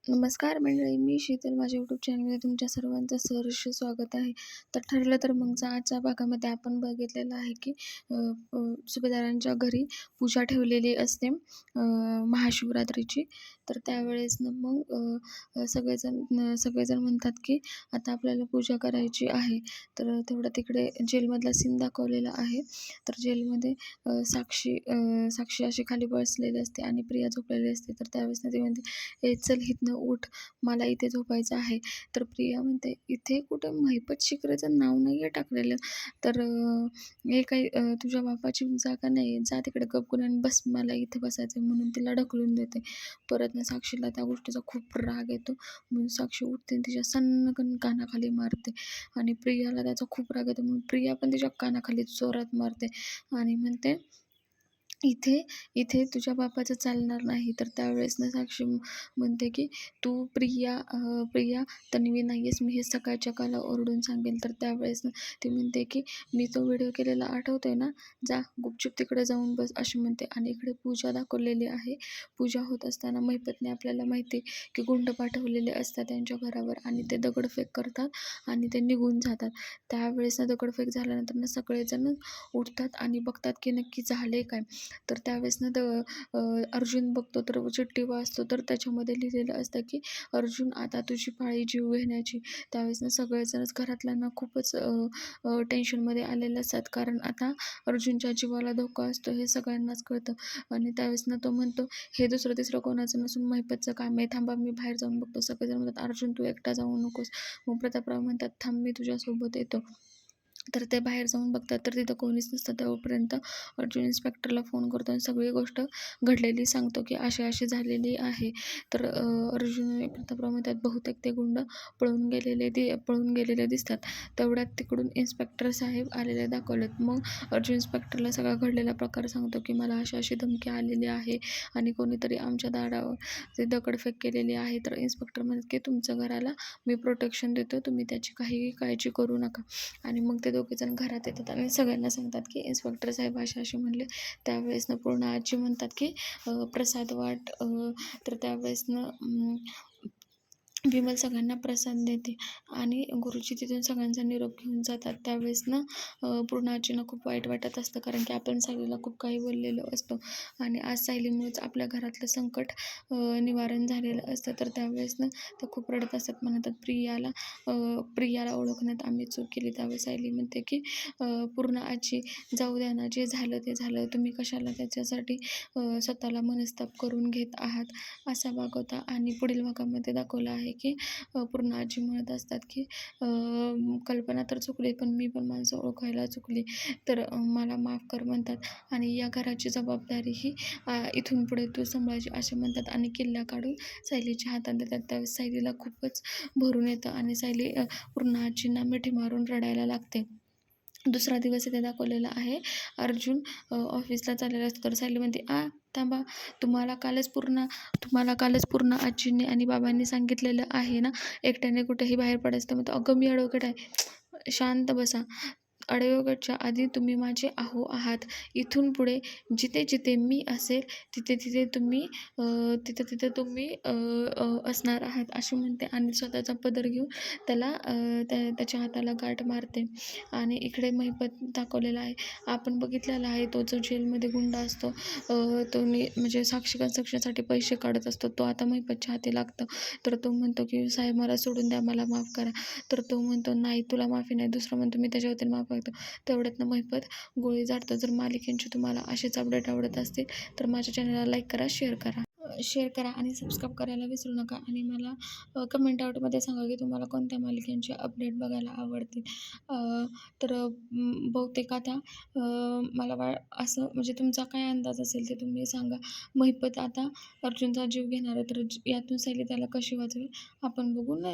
नमस्कार मंडळी, मी शीतल. माझ्या यूट्यूब चॅनलमध्ये तुमच्या सर्वांचं सहर्ष स्वागत आहे. तर ठरलं तर मगचा आजच्या भागामध्ये आपण बघितलेलं आहे की अ, अ, सुभेदारांच्या घरी पूजा ठेवलेली असते महाशिवरात्रीची. तर त्यावेळेस ना मग सगळेजण म्हणतात की आता आपल्याला पूजा करायची आहे. तर तेवढं तिकडे जेलमधला सीन दाखवलेला आहे. तर जेलमध्ये साक्षी अशी खाली बसलेली असते आणि प्रिया झोपलेली असते. तर त्यावेळेस ना ती म्हणते, "ए चल इथनं उठ, मला इथे झोपायचं आहे." तर प्रिया म्हणते, "इथे कुठं महिपत शिकरेचं नाव नाही आहे टाकलेलं, तर हे काही तुझ्या बापाची जागा नाही आहे, जा तिकडे गपकून आणि बस, मला इथे बसायचं आहे." म्हणून तिला ढकलून देते. परत ना साक्षीला त्या गोष्टीचा खूप राग येतो, म्हणून साक्षी उठते आणि तिच्या सन्नकन कानाखाली मारते आणि प्रियाला त्याचा खूप राग येतो, म्हणून प्रिया पण तिच्या कानाखाली जोरात मारते आणि म्हणते, "इथे इथे तुझ्या बापाचं चालणार नाही." तर त्यावेळेस ना साक्षी म्हणते की "तू प्रिया तन्वी नाही आहेस, मी हे सकाळच्या काला ओरडून सांगेल." तर त्यावेळेस ना ती म्हणते की "मी तो व्हिडिओ केलेला आठवतोय ना, जा गुपचूप तिकडे जाऊन बस," अशी म्हणते. आणि इकडे पूजा दाखवलेली आहे. पूजा होत असताना महिपतने आपल्याला माहिती की गुंड पाठवलेले असतात त्यांच्या घरावर आणि ते दगडफेक करतात आणि ते निघून जातात. त्यावेळेस ना दगडफेक झाल्यानंतर ना सगळेजण उठतात आणि बघतात की नक्की झाले काय. तर त्यावेळेस ना अर्जुन बघतो, तर चिठ्ठी वाचतो, तर त्याच्यामध्ये लिहिलेलं असतं की "अर्जुन, आता तुझी पाळी जीव घेण्याची." त्यावेळेस ना सगळेजणच घरातल्यांना खूपच टेन्शनमध्ये आलेले असतात, कारण आता अर्जुनच्या जीवाला धोका असतो हे सगळ्यांनाच कळतं. आणि त्यावेळेस ना तो म्हणतो, "हे दुसरं तिसरं कोणाचं नसून महिपतचं काम आहे, थांबा मी बाहेर जाऊन बघतो." सगळेजण म्हणतात, "अर्जुन, तू एकटा जाऊ नकोस." मग प्रतापराव म्हणतात, "थांब, मी तुझ्यासोबत येतो." तर ते बाहेर जाऊन बघतात, तर तिथं कोणीच नसतं. तोपर्यंत अर्जुन इन्स्पेक्टरला फोन करतो आणि सगळी गोष्ट घडलेली सांगतो की अशी झालेली आहे. तर अर्जुन आणि प्रतापराव म्हणतात, बहुतेक ते गुंड पळून गेलेले दिसतात. तेवढ्यात तिकडून इन्स्पेक्टर साहेब आलेले दाखवलेत. मग अर्जुन इन्स्पेक्टरला सगळा घडलेला प्रकार सांगतो की मला अशी धमकी आलेली आहे आणि कोणीतरी आमच्या दारावर ते दगडफेक केलेली आहे. तर इन्स्पेक्टर म्हणतात की तुमच्या घराला मी प्रोटेक्शन देतो, तुम्ही त्याची काहीही काळजी करू नका. आणि मग ते दोघेजण घरात येतात आणि सगळ्यांना सांगतात की इन्स्पेक्टर साहेब असे म्हणले. त्यावेळेस ना पूर्ण आजी म्हणतात की प्रसाद वाट. तर त्यावेळेस ना विमल सगळ्यांना प्रसाद देते आणि गुरुजी तिथून सगळ्यांचा निरोप घेऊन जातात. त्यावेळेस ना पूर्ण आजींना खूप वाईट वाटत असतं, कारण की आपण सायलीला खूप काही बोललेलो असतो आणि आज सायलीमुळेच आपल्या घरातलं संकट निवारण झालेलं असतं. तर त्यावेळेस ना त्या खूप रडत असतात, म्हणतात प्रियाला ओळखण्यात आम्ही चूक केली. त्यावेळेस सायली म्हणते की पूर्ण आजी, जाऊ द्या ना, जे झालं ते झालं, तुम्ही कशाला त्याच्यासाठी स्वतःला मनस्ताप करून घेत आहात, असा भाग होता. आणि पुढील भागामध्ये दाखवलं आहे की पूर्ण आजी म्हणत असतात की कल्पना तर चुकली, पण मी पण माणसं ओळखायला चुकली, तर मला माफ कर म्हणतात. आणि या घराची जबाबदारी ही इथून पुढे तू सांभाळायची, असे म्हणतात आणि किल्ला काढून सायलीच्या हातात देतात. त्यावेळेस सायलीला खूपच भरून येतं आणि सायली पूर्ण आजींना मिठी मारून रडायला लागते. दुसरा दिवस इथे दाखवलेला आहे. अर्जुन ऑफिसला चाललेला असतो, तर सायली म्हणते, थांबा, तुम्हाला कालच पूर्ण आजींनी आणि बाबांनी सांगितलेलं आहे ना, एकट्याने कुठेही बाहेर पडायचं. तर म्हणतो, "अगं, मी ॲडव्होकेट आहे." "शांत बसा. ॲडव्होकेटच्या आधी तुम्ही माझे आहात. इथून पुढे जिथे मी असेल तिथे तुम्ही असणार आहात," अशी म्हणते आणि स्वतःचा पदर घेऊन त्याला त्याच्या हाताला गाठ मारते. आणि इकडे महिपत दाखवलेला आहे. आपण बघितलेला आहे, तो जो जेलमध्ये गुंड असतो, तो म्हणजे साक्षी कन्स्ट्रक्शनसाठी पैसे काढत असतो, तो आता महिपतच्या हाती लागतो. तर तो म्हणतो की "साहेब, मला सोडून द्या, मला माफ करा." तर तो म्हणतो, "नाही, तुला माफी नाही." दुसरा म्हणतो, "मी त्याच्या वतीने माफ मागतो." तेवढ्यात ना महिपत गोळी झाडतो. जर मालिकेंची तुम्हाला असेच अपडेट आवडत असतील तर माझ्या चॅनलला लाईक करा, शेअर करा आणि सबस्क्राईब करायला विसरू नका. आणि मला कमेंट आउटमध्ये सांगा की तुम्हाला कोणत्या मालिकेंचे अपडेट बघायला आवडतील. तर बहुतेक आता मला असं म्हणजे तुमचा काय अंदाज असेल ते तुम्ही सांगा. महिपत आता अर्जुनचा जीव घेणार आहे, तर यातून सायली त्याला कशी वाचवेल आपण बघून